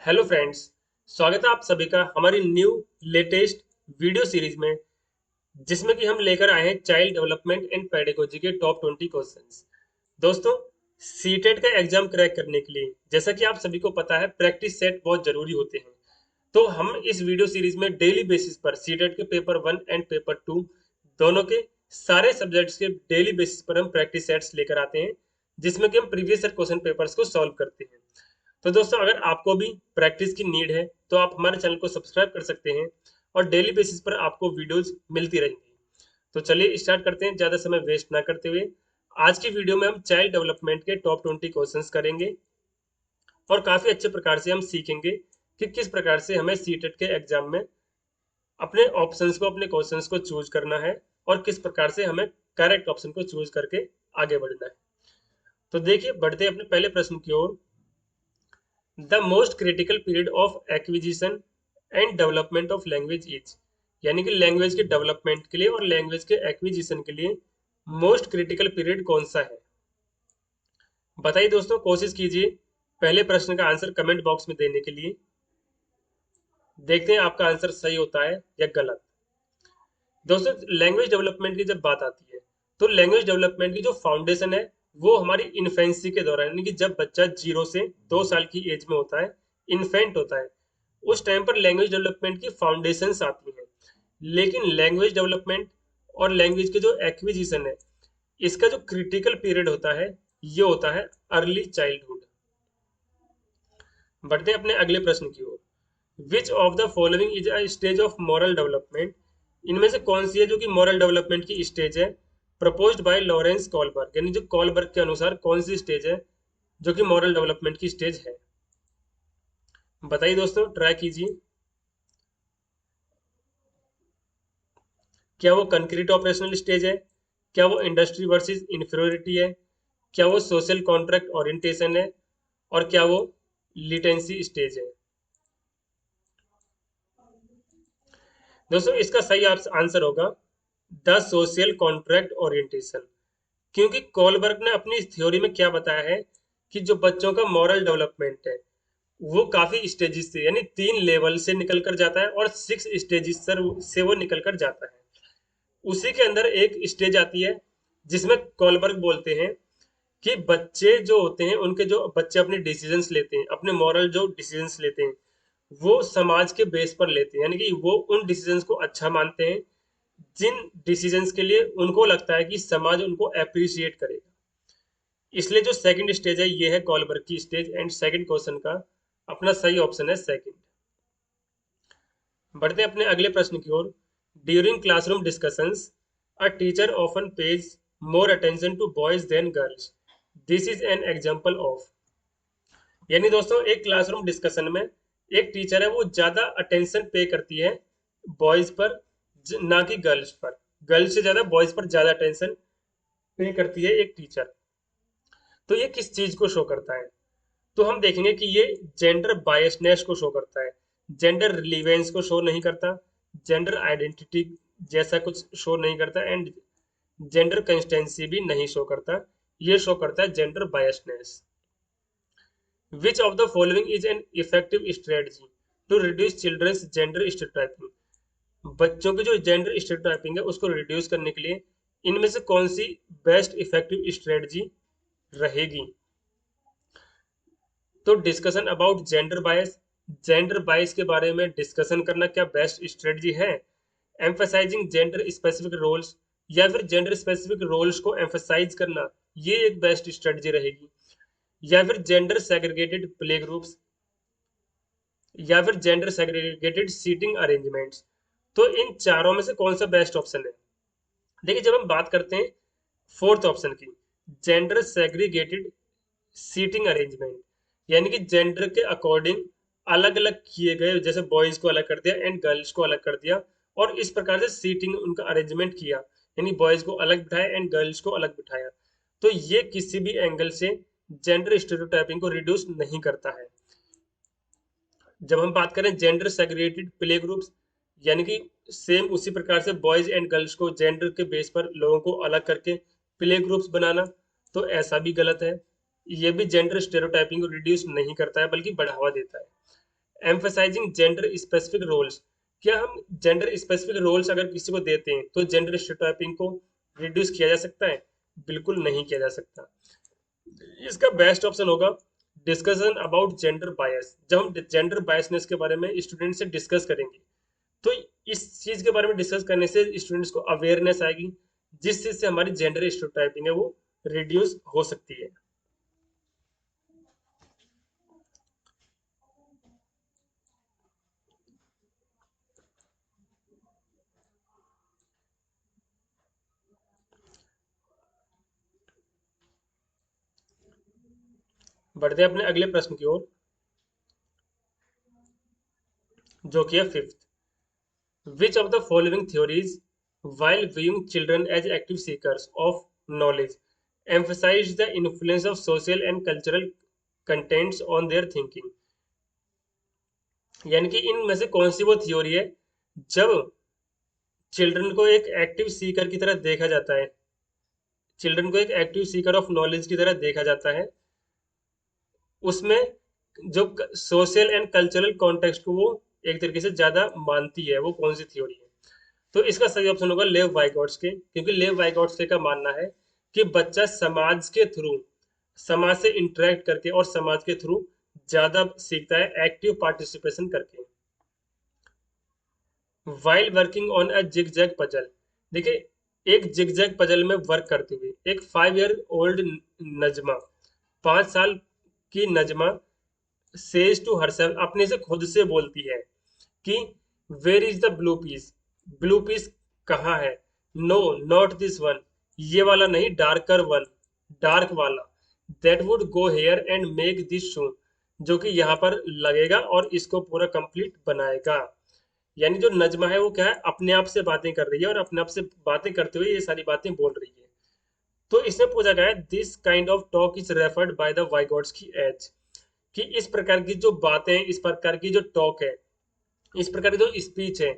Hello friends. स्वागत है आप सभी का हमारी न्यू लेटेस्ट वीडियो सीरीज में, जिसमें कि हम लेकर आए हैं चाइल्ड डेवलपमेंट एंड पेडागोजी के टॉप 20 क्वेश्चंस। दोस्तों, सीटेट का एग्जाम क्रैक करने के लिए, जैसा कि आप सभी को पता है, प्रैक्टिस सेट बहुत जरूरी होते हैं। तो हम इस वीडियो सीरीज में डेली बेसिस पर सीटेट के पेपर 1 एंड पेपर 2 दोनों के सारे सब्जेक्ट्स के डेली बेसिस पर हम प्रैक्टिस सेट्स लेकर आते हैं, जिसमें कि हम प्रीवियस ईयर क्वेश्चन पेपर्स को सॉल्व करते हैं। तो दोस्तों, अगर आपको भी प्रैक्टिस की नीड है तो आप हमारे चैनल को सब्सक्राइब कर सकते हैं और डेली बेसिस पर आपको वीडियोस मिलती रहेंगी। तो चलिए स्टार्ट करते हैं, ज़्यादा समय वेस्ट ना करते हुए। आज की वीडियो में हम चाइल्ड डेवलपमेंट के टॉप 20 क्वेश्चंस करेंगे और काफ़ी अच्छे प्रकार से हम सीखेंगे कि किस प्रकार से हमें सीटेट के एग्जाम में अपने ऑप्शंस को, अपने क्वेश्चंस को चूज करना है और किस प्रकार से हमें करेक्ट ऑप्शन को चूज करके आगे बढ़ना है। तो देखिए, बढ़ते हैं अपने पहले प्रश्न की ओर। The most critical period of acquisition and development of language is, यानी कि लैंग्वेज के डेवलपमेंट के लिए और लैंग्वेज के एक्विजिशन के लिए मोस्ट क्रिटिकल पीरियड कौन सा है? बताइए दोस्तों, कोशिश कीजिए पहले प्रश्न का आंसर कमेंट बॉक्स में देने के लिए। देखते हैं आपका आंसर सही होता है या गलत। दोस्तों, लैंग्वेज डेवलपमेंट की जब बात आती है तो लैंग्वेज डेवलपमेंट की जो फाउंडेशन है वो हमारी इन्फेंसी के दौरान, यानी कि जब बच्चा 0 से 2 साल की एज में होता है, इन्फेंट होता है, उस टाइम पर लैंग्वेज डेवलपमेंट की फाउंडेशंस आती हैं। लेकिन लैंग्वेज डेवलपमेंट और लैंग्वेज के जो एक्विजिशन है, इसका जो क्रिटिकल पीरियड होता है ये होता है अर्ली चाइल्डहुड। बढ़ते हैं अपने अगले प्रश्न की ओर। Which of the following is a stage of moral development, इनमें से कौन सी है जो कि मॉरल डेवलपमेंट की स्टेज है, प्रपोज्ड बाय लॉरेंस कॉलबर्ग, यानी जो कॉलबर्ग के अनुसार कौन सी स्टेज है जो कि मॉरल डेवलपमेंट की स्टेज है? बताइए दोस्तों, ट्राई कीजिए। क्या वो कंक्रीट ऑपरेशनल स्टेज है, क्या वो इंडस्ट्री वर्सेस इंफीरियोरिटी है, क्या वो सोशल कॉन्ट्रैक्ट ओरिएंटेशन है, और क्या वो लिटेंसी स्टेज है? दोस्तों, इसका सही आंसर होगा द सोशल कॉन्ट्रैक्ट ओरिएंटेशन। क्योंकि कोलबर्ग ने अपनी इस थ्योरी में क्या बताया है कि जो बच्चों का मॉरल डेवलपमेंट है वो काफी स्टेजेस से, यानी 3 लेवल से निकल कर जाता है और 6 स्टेजेस से वो निकल कर जाता है। उसी के अंदर एक स्टेज आती है जिसमें कोलबर्ग बोलते हैं कि बच्चे जो होते हैं, उनके जो बच्चे अपने डिसीजंस लेते हैं, अपने मॉरल जो डिसीजंस लेते हैं, वो समाज के बेस पर लेते हैं, यानी कि वो उन डिसीजंस को अच्छा मानते हैं जिन डिसीजंस के लिए उनको लगता है कि समाज उनको अप्रिशिएट करेगा। इसलिए जो सेकंड स्टेज है ये है कॉलबर्ग की स्टेज, एंड सेकंड क्वेश्चन का अपना सही ऑप्शन है सेकंड। बढ़ते हैं अपने अगले प्रश्न की ओर। During classroom discussions a teacher often pays more attention to boys than girls, this is an example of. यानी दोस्तों, एक क्लासरूम डिस्कशन में एक टीचर है वो ज्यादा अटेंशन पे करती है बॉयज पर, ना कि गर्ल्स पर। गर्ल्स से ज्यादा बॉयज पर ज्यादा अटेंशन पे करती है एक टीचर। तो ये किस चीज को शो करता है? तो हम देखेंगे कि ये जेंडर बायसनेस को शो करता है, जेंडर रिलीवेंस को शो नहीं करता, जेंडर आइडेंटिटी जैसा कुछ शो नहीं करता, एंड जेंडर कंसिस्टेंसी भी नहीं शो करता। ये शो करता है gender biasness. Which of the following is an effective strategy to reduce children's gender stereotyping, बच्चों की जो जेंडर स्टेरियोटाइपिंग है उसको रिड्यूस करने के लिए इनमें से कौन सी बेस्ट इफेक्टिव स्ट्रेटजी रहेगी? तो discussion about gender bias, gender bias के बारे में डिस्कशन करना क्या बेस्ट स्ट्रेटजी है? एम्फसाइजिंग जेंडर स्पेसिफिक रोल्स, या फिर जेंडर स्पेसिफिक रोल्स को एम्फसाइज करना, ये एक बेस्ट स्ट्रेटजी रहेगी? या फिर जेंडर सेग्रीगेटेड प्ले ग्रुप्स, या फिर जेंडर सेग्रीगेटेड सीटिंग अरेंजमेंट्स? तो इन चारों में से कौन सा बेस्ट ऑप्शन है? देखिए, जब हम बात करते हैं फोर्थ ऑप्शन की, जेंडर सेग्रीगेटेड सीटिंग अरेंजमेंट, यानी कि जेंडर के अकॉर्डिंग अलग अलग किए गए, जैसे बॉयज को अलग कर दिया एंड गर्ल्स को अलग कर दिया, और इस प्रकार से सीटिंग उनका अरेंजमेंट किया, यानी बॉयज को अलग बिठाया एंड गर्ल्स को अलग बिठाया। तो ये किसी भी एंगल से जेंडर स्टेरियोटाइपिंग को रिड्यूस नहीं करता है। जब हम बात करें जेंडर सेग्रीगेटेड प्ले ग्रुप्स, यानी कि सेम उसी प्रकार से बॉयज एंड गर्ल्स को जेंडर के बेस पर लोगों को अलग करके प्ले ग्रुप्स बनाना, तो ऐसा भी गलत है। ये भी जेंडर स्टेरियोटाइपिंग को रिड्यूस नहीं करता है बल्कि बढ़ावा देता है। एम्फसाइजिंग जेंडर स्पेसिफिक रोल्स, क्या हम जेंडर स्पेसिफिक रोल्स अगर किसी को देते हैं तो जेंडर स्टीरियोटाइपिंग को रिड्यूस किया जा सकता है? बिल्कुल नहीं किया जा सकता। इसका बेस्ट ऑप्शन होगा डिस्कशन अबाउट जेंडर बायस। जब हम जेंडर बायसनेस के बारे में स्टूडेंट से डिस्कस करेंगे तो इस चीज के बारे में डिस्कस करने से स्टूडेंट्स को अवेयरनेस आएगी, जिस चीज से हमारी जेंडर स्टीरियोटाइपिंग है वो रिड्यूस हो सकती है। बढ़ते हैं अपने अगले प्रश्न की ओर, जो कि है fifth. Which of the following theories, while viewing children as active seekers of knowledge, emphasize the influence of social and cultural contents on their thinking? यानी कि इनमें से कौन सी वो थ्योरी है जब चिल्ड्रन को एक एक्टिव सीकर की तरह देखा जाता है, चिल्ड्रन को एक एक्टिव सीकर ऑफ नॉलेज की तरह देखा जाता है, उसमें जो सोशल एंड कल्चरल कॉन्टेक्स्ट को वो एक तरीके से ज्यादा मानती है, वो कौन सी थ्योरी है? तो इसका सही ऑप्शन होगा लेव वाइगॉट्स्की, क्योंकि लेव वाइगॉट्स्की का मानना है कि बच्चा समाज के थ्रू, समाज से इंटरेक्ट करके और समाज के थ्रू ज्यादा सीखता है एक्टिव पार्टिसिपेशन करके। While working on a jigsaw puzzle, देखिए एक जिग जैग पजल में वर्क करते हुए एक 5 ईयर ओल्ड नजमा, 5 साल की नजमा सेज टू हरसेल्फ, अपने से खुद से बोलती है कि where is the blue piece, blue piece कहाँ है? नो नॉट दिस वन, ये वाला नहीं, डार्कर वन, डार्क वाला, that would go here and make this shoe, जो कि यहाँ पर लगेगा और इसको पूरा कंप्लीट बनाएगा। यानी जो नजमा है वो क्या है, अपने आप से बातें कर रही है और अपने आप से बातें करते हुए ये सारी बातें बोल रही है। तो इसमें पूछा गया है this kind of talk is referred by the Vygotsky as, कि इस प्रकार की जो बातें, इस प्रकार की जो टॉक है, इस प्रकार की जो स्पीच है,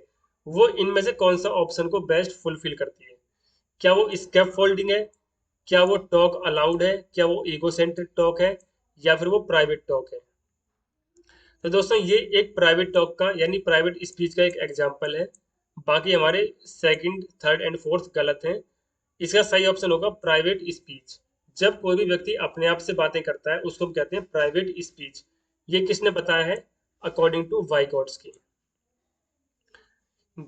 वो इनमें से कौन सा ऑप्शन को बेस्ट फुलफिल करती है? क्या वो स्कैप फोल्डिंग है, क्या वो टॉक अलाउड है, क्या वो ईगोसेंट्रिक टॉक है, या फिर वो प्राइवेट टॉक है? तो दोस्तों ये एक प्राइवेट टॉक का यानी प्राइवेट स्पीच का एक एग्जाम्पल है। बाकी हमारे सेकंड, थर्ड एंड फोर्थ गलत हैं। इसका सही ऑप्शन होगा प्राइवेट स्पीच। जब कोई भी व्यक्ति अपने आप से बातें करता है उसको हम कहते हैं प्राइवेट स्पीच। ये किसने बताया है? According to Vygotsky.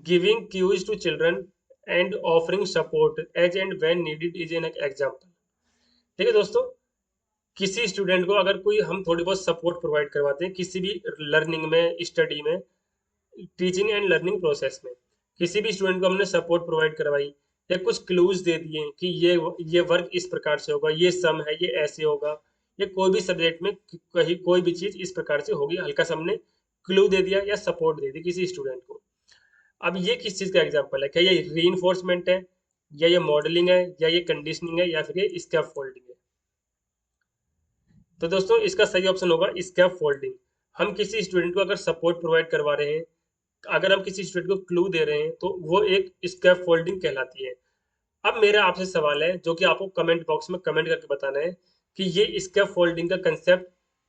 Giving cues to children and offering support as and when needed is an example. देखिए दोस्तों, किसी स्टूडेंट को अगर कोई हम थोड़ी बहुत सपोर्ट प्रोवाइड करवाते हैं किसी भी लर्निंग में, स्टडी में, टीचिंग एंड लर्निंग प्रोसेस में, किसी भी स्टूडेंट को हमने सपोर्ट प्रोवाइड करवाई या कुछ क्लूज दे दिए कि ये वर्क इस प्रकार से होगा, ये सम है, ये ऐसे होगा, या कोई भी सब्जेक्ट में कहीं कोई भी चीज इस प्रकार से होगी, हल्का सा हमने क्लू दे दिया या सपोर्ट दे दी किसी स्टूडेंट को। अब ये किस चीज का एग्जाम्पल है? क्या ये री है, या ये मॉडलिंग है, या ये कंडीशनिंग है, या फिर ये स्कैफोल्डिंग है? तो दोस्तों इसका सही ऑप्शन होगा स्कैफोल्डिंग। हम किसी स्टूडेंट को अगर सपोर्ट प्रोवाइड करवा रहे हैं, अगर हम किसी स्टूडेंट को क्लू दे रहे हैं, तो वो एक स्कैफोल्डिंग कहलाती है। अब मेरा आपसे सवाल है जो कि आपको कमेंट बॉक्स में कमेंट करके बताना है कि ये स्कैफोल्डिंग का कंसेप्ट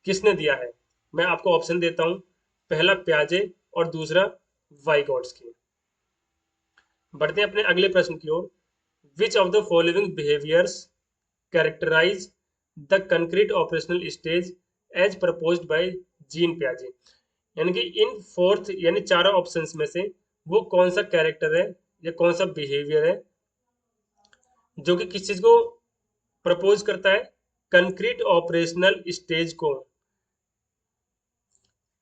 किसने दिया है। मैं आपको ऑप्शन देता हूँ, पहला प्याजे और दूसरा वाइगॉट्स्की। बढ़ते हैं अपने अगले प्रश्न की ओर। Which of the following behaviours characterise the concrete operational stage as proposed by Jean प्याजे? यानी कि इन फोर्थ यानी चारों ऑप्शंस में से वो कौन सा कैरेक्टर है या कौन सा बिहेवियर है जो कि किस चीज को प्रपोज करता है? कंक्रीट ऑपरेशनल स्टेज को।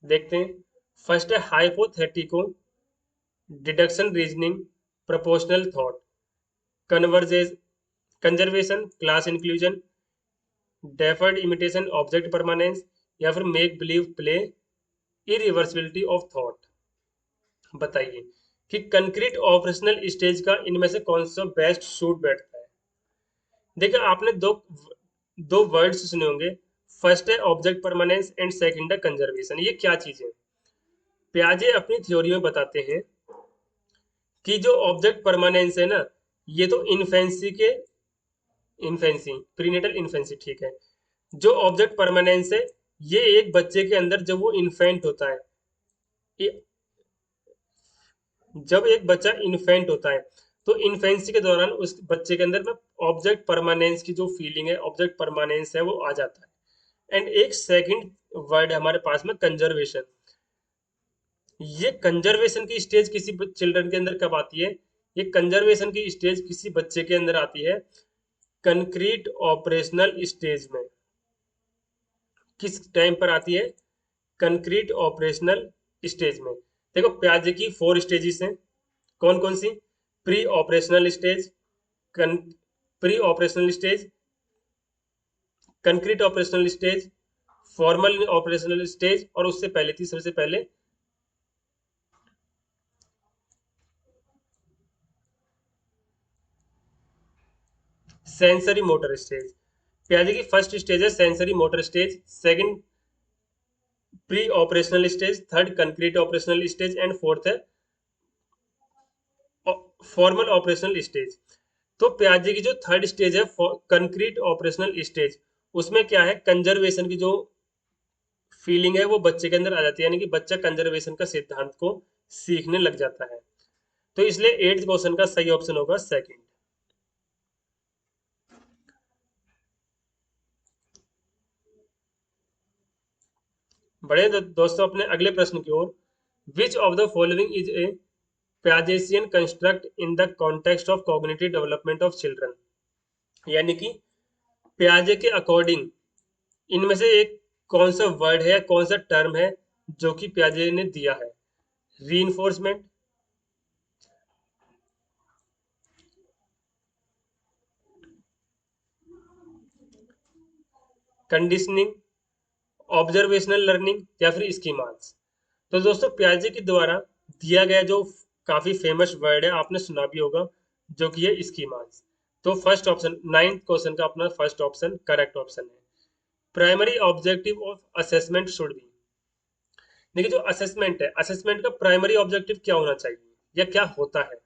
देखते हैं। फर्स्ट है hypothetico, deduction reasoning, proportional thought, converges conservation, class inclusion, deferred imitation, object permanence, या फिर make believe play, irreversibility of thought. बताइए कि कंक्रीट ऑपरेशनल स्टेज का इनमें से कौन सा बेस्ट सूट बैठता है? देखिए आपने दो दो वर्ड्स सुने होंगे, फर्स्ट है ऑब्जेक्ट परमानेंस एंड सेकंड है कंजर्वेशन। ये क्या चीज है? प्याजे अपनी थ्योरी में बताते हैं कि जो ऑब्जेक्ट परमानेंस है ना, ये तो इन्फेंसी के, इन्फेंसी प्रीनेटल इन्फेंसी, ठीक है। जो ऑब्जेक्ट परमानेंस है, ये एक बच्चे के अंदर जब वो इन्फेंट होता है ये- जब एक बच्चा इन्फेंट होता है तो इन्फेंसी के दौरान उस बच्चे के अंदर में ऑब्जेक्ट परमानेंस की जो फीलिंग है, ऑब्जेक्ट परमानेंस है, वो आ जाता है। एंड एक सेकंड वर्ड है हमारे पास में कंजर्वेशन। ये कंजर्वेशन की स्टेज किसी चिल्ड्रन के अंदर कब आती है? ये कंजर्वेशन की स्टेज किसी बच्चे के अंदर आती है कंक्रीट ऑपरेशनल स्टेज में। किस टाइम पर आती है? कंक्रीट ऑपरेशनल स्टेज में। देखो प्याजे की 4 स्टेजेस हैं। कौन कौन सी? Pre operational stage, pre operational stage, concrete operational stage, formal operational stage, और उससे पहले थी सबसे पहले सेंसरी मोटर स्टेज। प्याजे की फर्स्ट स्टेज है sensory motor stage, second pre operational stage, third concrete operational stage, and fourth है फॉर्मल ऑपरेशनल स्टेज। तो प्याजे की जो थर्ड स्टेज है कंक्रीट ऑपरेशनल स्टेज, उसमें क्या है, कंजर्वेशन की जो फीलिंग है वो बच्चे के अंदर आ जाती है, यानी कि बच्चा कंजर्वेशन का सिद्धांत को सीखने लग जाता है। तो इसलिए 8th क्वेश्चन का सही ऑप्शन होगा सेकंड। बढ़े दोस्तों अपने अगले प्रश्न की ओर। Which of the following is a Piagetian construct in the context of cognitive development of children। यानी कि प्याजे के अकॉर्डिंग इनमें से एक कौन सा वर्ड है, कौन सा टर्म है जो कि प्याजे ने दिया है? रीइंफोर्समेंट, कंडीशनिंग, ऑब्जर्वेशनल लर्निंग, या फिर स्कीमास। तो दोस्तों प्याजे के द्वारा दिया गया जो काफी फेमस वर्ड है, आपने सुना भी होगा, जो कि है स्कीमास। तो फर्स्ट ऑप्शन, 9th क्वेश्चन का अपना फर्स्ट ऑप्शन करेक्ट ऑप्शन है। Primary objective of assessment should be. देखिए जो असेसमेंट है, असेसमेंट का प्राइमरी ऑब्जेक्टिव क्या होना चाहिए या क्या होता है?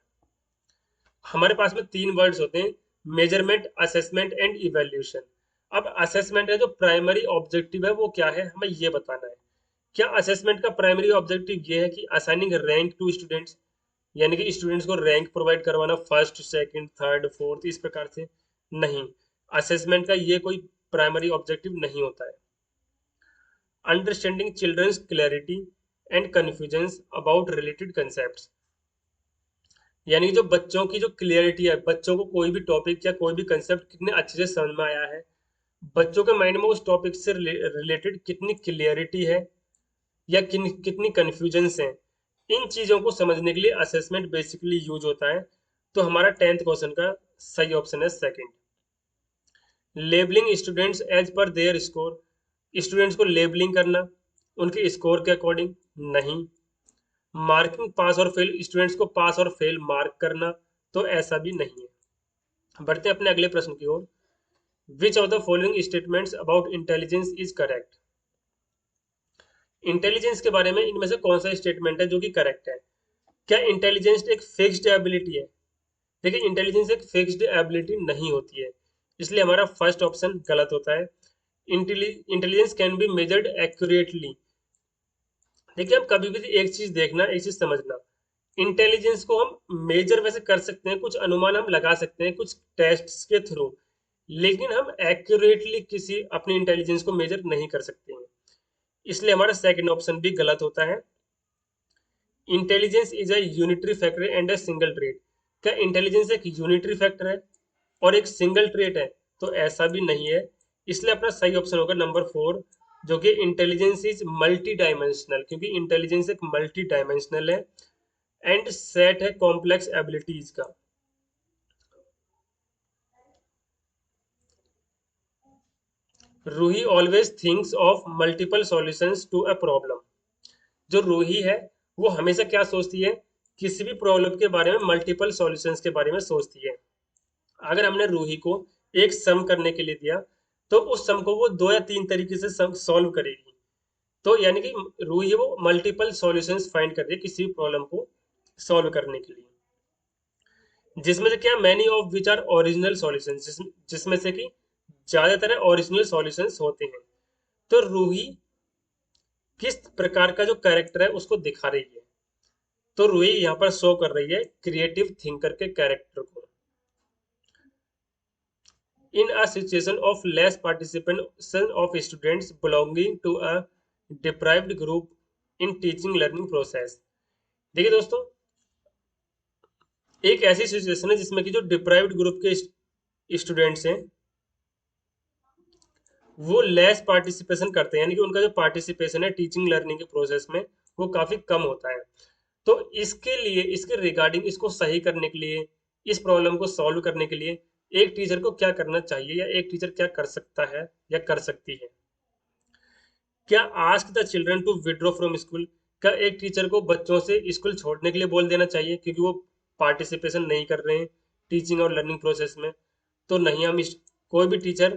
हमारे पास में 3 वर्ड्स होते हैं, मेजरमेंट, असेसमेंट एंड इवेल्यूशन। अब असेसमेंट का जो प्राइमरी ऑब्जेक्टिव है वो क्या है, हमें ये बताना है। क्या असेसमेंट का प्राइमरी ऑब्जेक्टिव ये है कि असाइनिंग रैंक टू स्टूडेंट्स, यानी कि स्टूडेंट्स को रैंक प्रोवाइड करवाना, फर्स्ट सेकंड थर्ड फोर्थ इस प्रकार से? नहीं, असेसमेंट का ये कोई प्राइमरी ऑब्जेक्टिव नहीं होता है। Understanding childrens clarity and confusions about related concepts, यानी जो बच्चों की जो क्लियरिटी है, बच्चों को कोई भी टॉपिक या कोई भी कंसेप्ट कितने अच्छे से समझ में आया है, बच्चों के माइंड में उस टॉपिक से रिलेटेड कितनी क्लियरिटी है या कितनी कंफ्यूजन्स हैं, इन चीजों को समझने के लिए असेसमेंट बेसिकली यूज होता है। तो हमारा 10th क्वेश्चन का सही ऑप्शन है second. Labelling students as per their score, students को लेबलिंग करना उनके स्कोर के अकॉर्डिंग? नहीं। मार्किंग पास और फेल, स्टूडेंट्स को पास और फेल मार्क करना? तो ऐसा भी नहीं है। बढ़ते हैं अपने अगले प्रश्न की ओर। Which of the following statements about intelligence is correct. Intelligence के बारे में इनमें से कौन सा स्टेटमेंट है जो कि करेक्ट है? क्या इंटेलिजेंस एक फिक्स्ड एबिलिटी है? देखिए इंटेलिजेंस एक फिक्स्ड एबिलिटी नहीं होती है, इसलिए हमारा फर्स्ट ऑप्शन गलत होता है। Intelligence can be measured accurately. देखिए हम कभी भी एक चीज देखना, एक चीज समझना, इंटेलिजेंस को हम मेजर वैसे कर सकते हैं, कुछ अनुमान हम लगा सकते हैं कुछ टेस्ट्स के थ्रू, लेकिन हम एक्यूरेटली किसी अपनी इंटेलिजेंस को मेजर नहीं कर सकते हैं। इसलिए हमारा सेकंड ऑप्शन भी गलत होता है। Intelligence is a unitary factor and a single trait. क्या इंटेलिजेंस एक यूनिटरी फैक्टर है और एक सिंगल ट्रेट है? तो ऐसा भी नहीं है। इसलिए अपना सही ऑप्शन होगा नंबर 4, जो कि इंटेलिजेंस इज मल्टी डायमेंशनल, क्योंकि इंटेलिजेंस एक मल्टी डायमेंशनल है एंड सेट है कॉम्प्लेक्स एबिलिटीज का। Roohi always thinks of multiple solutions to a problem. जो रूही है वो हमेशा क्या सोचती है, किसी भी प्रॉब्लम के बारे में मल्टीपल सॉल्यूशंस के बारे में सोचती है। अगर हमने रूही को एक सम करने के लिए दिया तो उस सम को वो 2 या 3 तरीके से सम सॉल्व करेगी। तो यानी कि रूही वो मल्टीपल सॉल्यूशंस फाइंड कर रही है किसी भी प्रॉब्लम को सॉल्व करने के लिए, जिसमें से क्या many of which are original solutions, जिसमें से कि ज्यादातर ओरिजिनल सॉल्यूशंस होते हैं। तो रूही किस प्रकार का जो कैरेक्टर है उसको दिखा रही है। तो रूही यहाँ पर शो कर रही है क्रिएटिव थिंकर के कैरेक्टर को। In a situation of less participation of students belonging to a deprived group in teaching learning process। देखिए दोस्तों, एक ऐसी सिचुएशन है जिसमें कि जो डिप्राइव्ड ग्रुप के स्टूडेंट्स हैं वो लेस पार्टिसिपेशन करते हैं, यानी कि उनका जो पार्टिसिपेशन है टीचिंग लर्निंग के प्रोसेस में वो काफी कम होता है। तो इसके लिए, इसके रिगार्डिंग, इसको सही करने के लिए, इस प्रॉब्लम को सॉल्व करने के लिए एक टीचर को क्या करना चाहिए या एक टीचर क्या कर सकता है या कर सकती है। क्या ask the children to withdraw from school, क्या एक टीचर को बच्चों से स्कूल छोड़ने के लिए बोल देना चाहिए क्योंकि वो पार्टिसिपेशन नहीं कर रहे हैं टीचिंग और लर्निंग प्रोसेस में। तो नहीं, हम कोई भी टीचर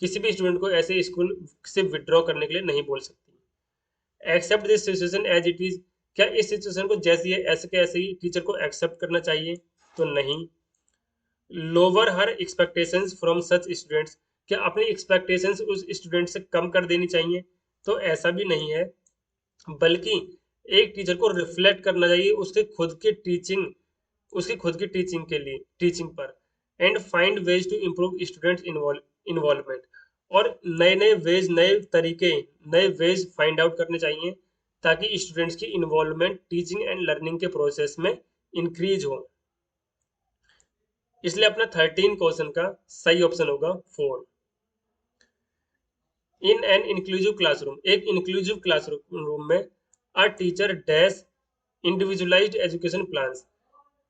किसी भी स्टूडेंट को ऐसे स्कूल से विड्रॉ करने के लिए नहीं बोल सकती। Accept this situation as it is, क्या इस सिचुएशन को जैसी है ऐसे के ऐसे ही टीचर को एक्सेप्ट करना चाहिए। तो नहीं। Lower her expectations from such students, क्या अपनी एक्सपेक्टेशंस उस स्टूडेंट से कम कर देनी चाहिए। तो ऐसा भी नहीं है, बल्कि एक टीचर को रिफ्लेक्ट करना चाहिए उसकी खुद की टीचिंग के लिए, टीचिंग पर। And find ways to improve students involvement, और नए नए वेज, नए तरीके, नए वेज फाइंड आउट करने चाहिए ताकि स्टूडेंट्स की इन्वॉल्वमेंट टीचिंग एंड लर्निंग के प्रोसेस में इंक्रीज हो। इसलिए अपना 13 क्वेश्चन का सही ऑप्शन होगा 4। इन एन इंक्लूसिव क्लासरूम, एक इंक्लूसिव क्लासरूम में a teacher dash individualised education plans,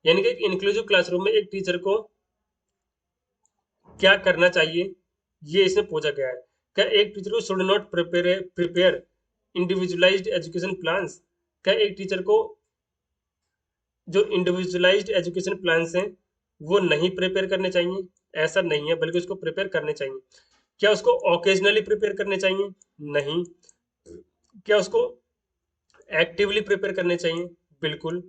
यानी कि एक इंक्लूसिव क्लासरूम में एक टीचर को क्या करना चाहिए ये इसमें पूछा गया है। क्या एक टीचर को should not prepare individualised education plans, क्या एक टीचर को जो इंडिविजुअलाइज्ड एजुकेशन प्लान्स हैं वो नहीं प्रिपेयर करने चाहिए। ऐसा नहीं है, बल्कि उसको प्रिपेयर करने चाहिए। क्या उसको ओकेजनली प्रिपेयर करने चाहिए। नहीं। क्या उसको एक्टिवली प्रिपेयर करने चाहिए। बिल्कुल,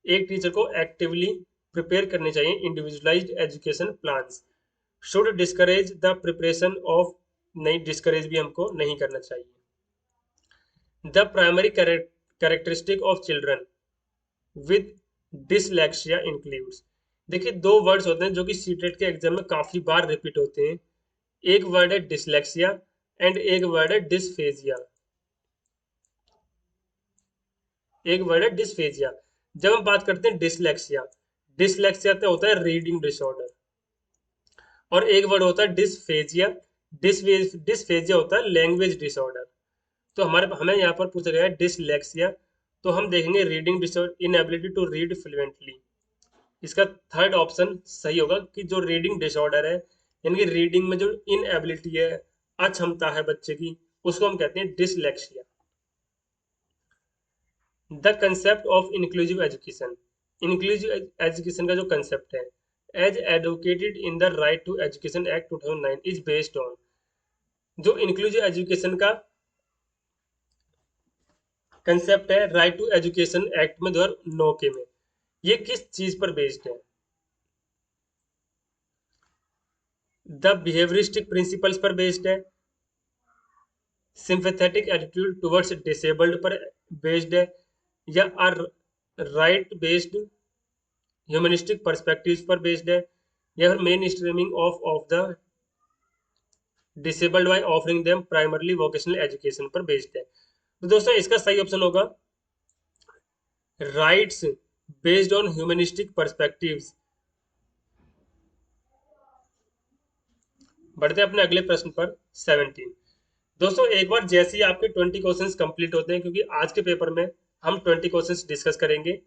एक टीचर को एक्टिवली प्रिपेयर करने चाहिए individualised education plans. Should discourage the preparation of, नहीं, डिस्करेज भी हमको नहीं करना चाहिए। The primary characteristic of children with dyslexia includes, देखिए दो वर्ड्स होते हैं जो कि सीटेट के एग्जाम में काफी बार रिपीट होते हैं। एक वर्ड है डिसलेक्सिया एंड एक वर्ड है डिसफेजिया। एक वर्ड है डिसफेजिया। जब हम बात करते हैं डिसलेक्सिया, डिसलेक्सिया तो होता है रीडिंग डिसऑर्डर, और एक वर्ड होता है डिसफेजिया, डिसफेजिया होता है लैंग्वेज डिसऑर्डर। तो हमें यहाँ पर पूछा गया है डिसलेक्सिया, तो हम देखेंगे reading disorder, inability to read fluently. इसका थर्ड ऑप्शन सही होगा कि जो रीडिंग डिसऑर्डर है, यानी कि रीडिंग में जो इनएबिलिटी है, अक्षमता है बच्चे की, उसको हम कहते हैं dyslexia. The concept of inclusive education, inclusive education का जो कंसेप्ट है, as advocated in the right to education act 2009 is based on, जो इंक्लूसिव एजुकेशन का कंसेप्ट है राइट टू एजुकेशन एक्ट में 2009 के में, ये किस चीज पर बेस्ड है। द बिहेवियरिस्टिक प्रिंसिपल्स पर बेस्ड है, सिंपैथेटिक एटीट्यूड टुवर्ड्स डिसेबल्ड पर बेस्ड है, या राइट बेस्ड ह्यूमनिस्टिक पर्सपेक्टिव्स पर बेस्ड है, या फिर main streaming of the disabled by offering them primarily vocational education पर बेस्ड है। तो दोस्तों इसका सही ऑप्शन होगा rights based on humanistic perspectives. बढ़ते हैं अपने अगले प्रश्न पर 17। दोस्तों एक बार जैसे ही आपके 20 क्वेश्चंस कंप्लीट होते हैं, क्योंकि आज के पेपर में हम 20 क्वेश्चंस डिस्कस करेंगे,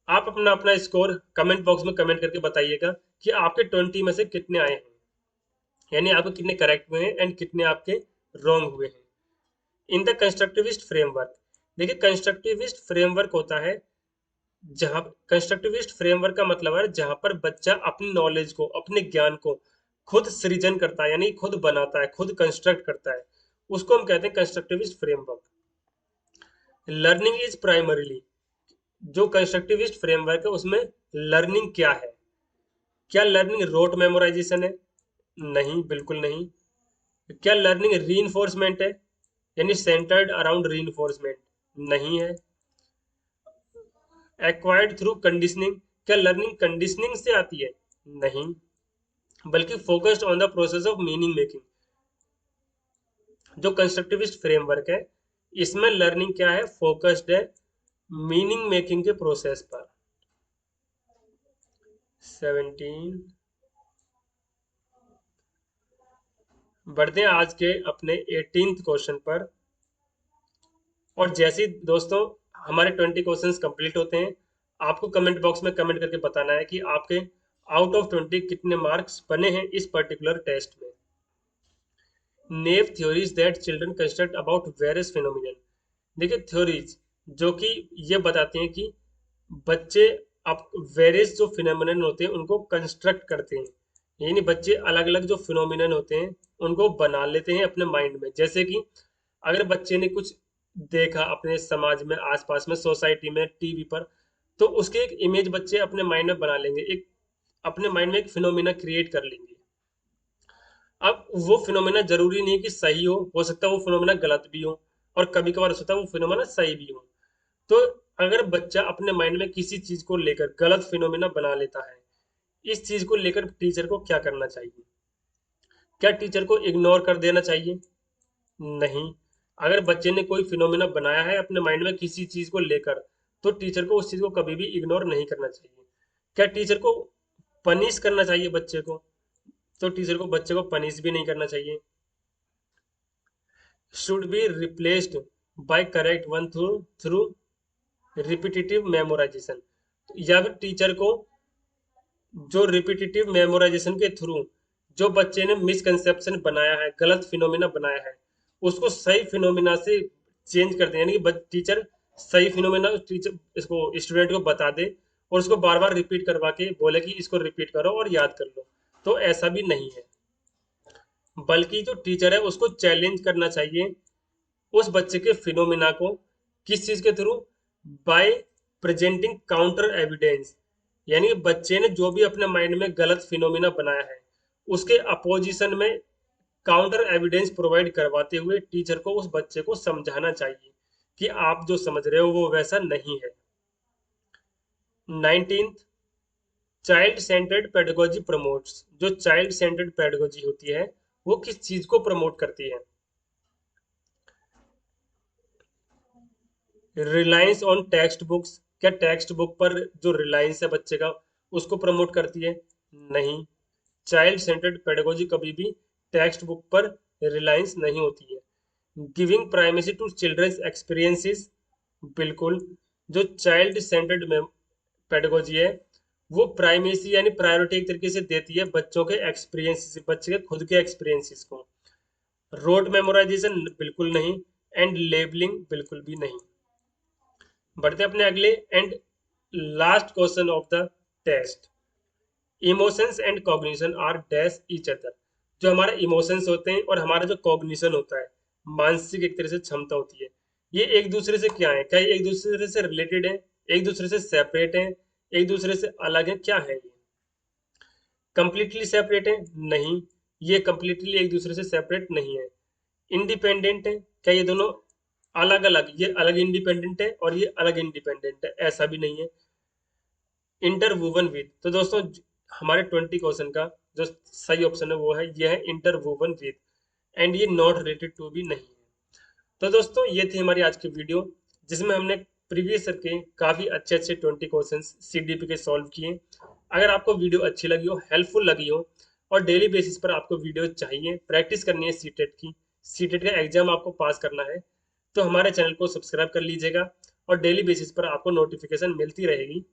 आप अपना अपना स्कोर कमेंट बॉक्स में कमेंट करके बताइएगा कि आपके 20 में से कितने आए हैं, यानी आपको कितने करेक्ट हुए हैं एंड कितने आपके रॉन्ग हुए हैं। इन द कंस्ट्रक्टिविस्ट फ्रेमवर्क, देखिए कंस्ट्रक्टिविस्ट फ्रेमवर्क होता है जहां, कंस्ट्रक्टिविस्ट फ्रेमवर्क का मतलब है जहां पर बच्चा अपनी नॉलेज को, अपने ज्ञान को खुद सृजन करता है, यानी खुद बनाता है, खुद कंस्ट्रक्ट करता है, उसको हम कहते हैं constructivist framework. Learning is primarily, जो कंस्ट्रक्टिविस्ट फ्रेमवर्क है उसमें लर्निंग क्या है। क्या लर्निंग रोट मेमोराइजेशन है। नहीं, बिल्कुल नहीं। क्या लर्निंग रीइंफोर्समेंट है। यानी सेंटर्ड अराउंड रीइंफोर्समेंट नहीं है। एक्वायर्ड थ्रू कंडीशनिंग, क्या लर्निंग कंडीशनिंग से आती है? नहीं, बल्कि focused on the process of meaning making. जो कंस्ट्रक्टिविस्ट फ्रेमवर्क है इसमें लर्निंग क्या है? फोकस्ड है मीनिंग मेकिंग के प्रोसेस पर। 17। बढ़ते हैं आज के अपने 18th क्वेश्चन पर। और जैसे ही दोस्तों हमारे 20 क्वेश्चंस कंप्लीट होते हैं, आपको कमेंट बॉक्स में कमेंट करके बताना है कि आपके आउट ऑफ 20 कितने मार्क्स बने हैं इस पर्टिकुलर टेस्ट में। Naive theories that children construct about various phenomenon. देखिए थ्योरीज जो कि ये बताती हैं कि बच्चे अब वेरियस जो फिनोमिनन होते हैं उनको कंस्ट्रक्ट करते हैं, यानी बच्चे अलग अलग जो फिनोमिनन होते हैं उनको बना लेते हैं अपने माइंड में। जैसे कि अगर बच्चे ने कुछ देखा अपने समाज में, आसपास में, सोसाइटी में, टीवी पर, तो उसकी एक इमेज बच्चे अपने माइंड में बना लेंगे, एक अपने माइंड में एक फिनोमिना क्रिएट कर लेंगे। अब वो फिनोमेना जरूरी नहीं कि सही हो सकता है वो फिनोमेना गलत भी हो, और कभी कभार हो सकता है वो फिनोमेना सही भी हो। तो अगर बच्चा अपने माइंड में किसी चीज को लेकर गलत फिनोमेना बना लेता है, इस चीज को लेकर टीचर को क्या करना चाहिए? क्या टीचर को इग्नोर कर देना चाहिए? नहीं। अगर बच्चे ने कोई फिनोमेना बनाया है अपने माइंड में किसी चीज को लेकर, तो टीचर को उस चीज को कभी भी इग्नोर नहीं करना चाहिए। क्या टीचर को पनिश करना चाहिए बच्चे को? तो टीचर को बच्चे को पनिश भी नहीं करना चाहिए। Should be replaced by correct one through repetitive memorisation, या फिर टीचर को जो रिपीटेटिव मेमोराइजेशन के थ्रू जो बच्चे ने मिसकंसेप्शन बनाया है, गलत फिनोमिना बनाया है, उसको सही फिनोमिना से चेंज कर दे, यानी कि टीचर सही फिनोमिना टीचर इसको स्टूडेंट को बता दे और उसको बार बार रिपीट करवा के बोले कि इसको रिपीट करो और याद कर लो। तो ऐसा भी नहीं है, बल्कि जो टीचर है उसको चैलेंज करना चाहिए उस बच्चे के फिनोमिना को। किस चीज के through? Bye presenting counter evidence, यानी बच्चे ने जो भी अपने माइंड में गलत फिनोमिना बनाया है उसके अपोजिशन में काउंटर एविडेंस प्रोवाइड करवाते हुए टीचर को उस बच्चे को समझाना चाहिए कि आप जो समझ रहे हो वो वैसा नहीं है। 19th, child centred pedagogy promotes. जो चाइल्ड सेंटर्ड पेडागोजी होती है वो किस चीज को प्रमोट करती है? रिलायंस ऑन टेक्स्ट बुक्स, क्या टेक्स्ट बुक पर जो रिलायंस है बच्चे का उसको प्रमोट करती है? नहीं। चाइल्ड सेंटर्ड पेडागोजी कभी भी टेक्स्ट बुक पर रिलायंस नहीं होती है। Giving primacy to children's experiences, बिल्कुल। जो चाइल्ड सेंटर्ड पेडागोजी है वो प्राइमेसी यानी प्रायोरिटी एक तरीके से देती है बच्चों के एक्सपीरियंसेस, बच्चे के खुद के एक्सपीरियंसेस को। रोड मेमोराइजेशन बिल्कुल नहीं, एंड लेबलिंग बिल्कुल भी नहीं। बढ़ते अपने अगले and last question of the test. Emotions and cognition are dash each other. जो हमारे इमोशंस होते हैं और हमारा जो कॉग्निशन होता है, मानसिक एक तरह से क्षमता होती है, ये एक दूसरे से क्या है? क्या ये एक दूसरे से रिलेटेड है, एक दूसरे से सेपरेट है, एक दूसरे से अलग है, क्या है ये? कंप्लीटली सेपरेट है? नहीं, ये कंप्लीटली एक दूसरे से सेपरेट नहीं है। इंडिपेंडेंट है? क्या ये दोनों अलग अलग, ये अलग इंडिपेंडेंट है और ये अलग इंडिपेंडेंट है? ऐसा भी नहीं है। इंटरवूवन विद, तो दोस्तों हमारे 20 क्वेश्चन का जो सही ऑप्शन है वो है, ये है इंटरवूवन विद, एंड ये नॉट रिलेटेड टू भी नहीं है। तो दोस्तों ये थी हमारी आज की वीडियो जिसमें हमने प्रीवियस ईयर के काफी अच्छे अच्छे 20 क्वेश्चन सीडीपी के सॉल्व किए। अगर आपको वीडियो अच्छी लगी हो, हेल्पफुल लगी हो, और डेली बेसिस पर आपको वीडियो चाहिए, प्रैक्टिस करनी है सीटेट की, सीटेट का एग्जाम आपको पास करना है, तो हमारे चैनल को सब्सक्राइब कर लीजिएगा और डेली बेसिस पर आपको नोटिफिकेशन मिलती रहेगी